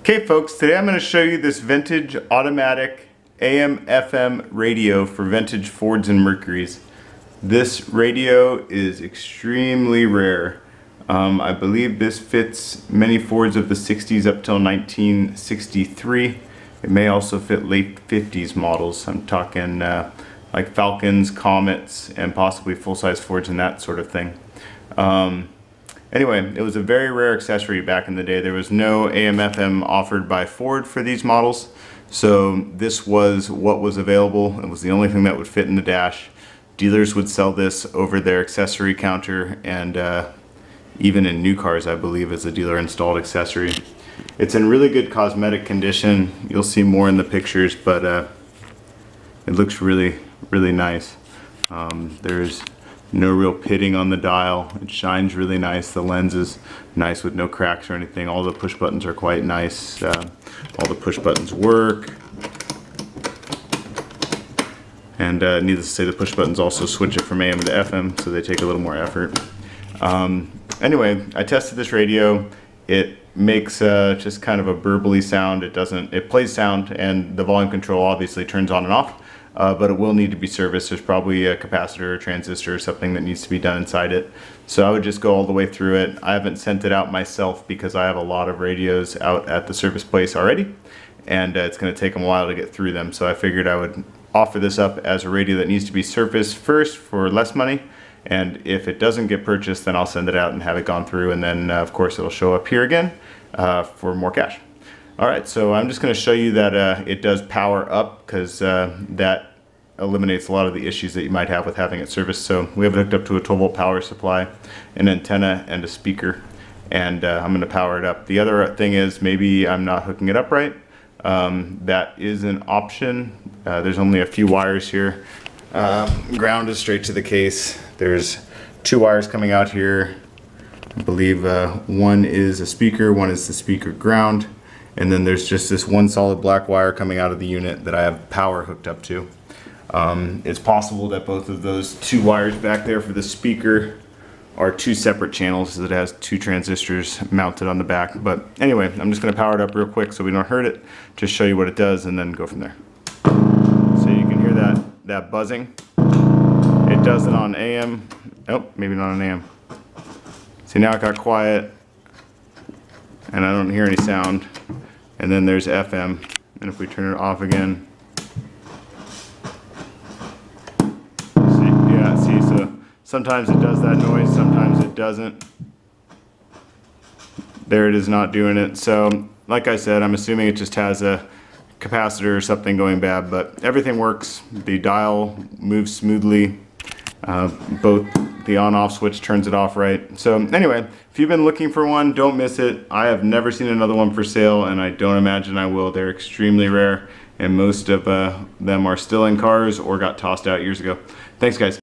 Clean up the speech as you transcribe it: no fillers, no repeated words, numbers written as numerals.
Okay folks, today I'm going to show you this vintage automatic AM/FM radio for vintage Fords and Mercurys. This radio is extremely rare. I believe this fits many Fords of the 60s up till 1963. It may also fit late 50s models. I'm talking like Falcons, Comets, and possibly full-size Fords and that sort of thing. Anyway, it was a very rare accessory back in the day. There was no AM/FM offered by Ford for these models, so this was what was available. It was the only thing that would fit in the dash. Dealers would sell this over their accessory counter and even in new cars, I believe, as a dealer installed accessory. It's in really good cosmetic condition. You'll see more in the pictures, but it looks really, really nice. There's no real pitting on the dial. It shines really nice. The lens is nice with no cracks or anything. All the push buttons are quite nice. All the push buttons work. And needless to say, the push buttons also switch it from AM to FM, so they take a little more effort. Anyway, I tested this radio. It makes just kind of a burbly sound. It plays sound, and the volume control obviously turns on and off. But it will need to be serviced. There's probably a capacitor or transistor or something that needs to be done inside it. So I would just go all the way through it. I haven't sent it out myself because I have a lot of radios out at the service place already, and it's going to take them a while to get through them. So I figured I would offer this up as a radio that needs to be serviced first for less money, and if it doesn't get purchased, then I'll send it out and have it gone through, and then of course it'll show up here again for more cash. Alright, so I'm just going to show you that it does power up, because that eliminates a lot of the issues that you might have with having it serviced. So we have it hooked up to a 12 volt power supply, an antenna, and a speaker, and I'm going to power it up. The other thing is maybe I'm not hooking it up right. That is an option. There's only a few wires here. Ground is straight to the case. There's two wires coming out here. I believe one is a speaker, one is the speaker ground. And then there's just this one solid black wire coming out of the unit that I have power hooked up to. It's possible that both of those two wires back there for the speaker are two separate channels, as it has two transistors mounted on the back. But anyway, I'm just going to power it up real quick so we don't hurt it, just show you what it does and then go from there. So you can hear that buzzing. It does it on AM. Oh, maybe not on AM. See, now it got quiet and I don't hear any sound. And then there's FM, and if we turn it off again, see, so sometimes it does that noise, sometimes it doesn't. There it is, not doing it. So like I said, I'm assuming it just has a capacitor or something going bad, but everything works. The dial moves smoothly. Both the on-off switch turns it off right. So anyway, if you've been looking for one, don't miss it. I have never seen another one for sale, and I don't imagine I will. They're extremely rare, and most of them are still in cars or got tossed out years ago. Thanks guys.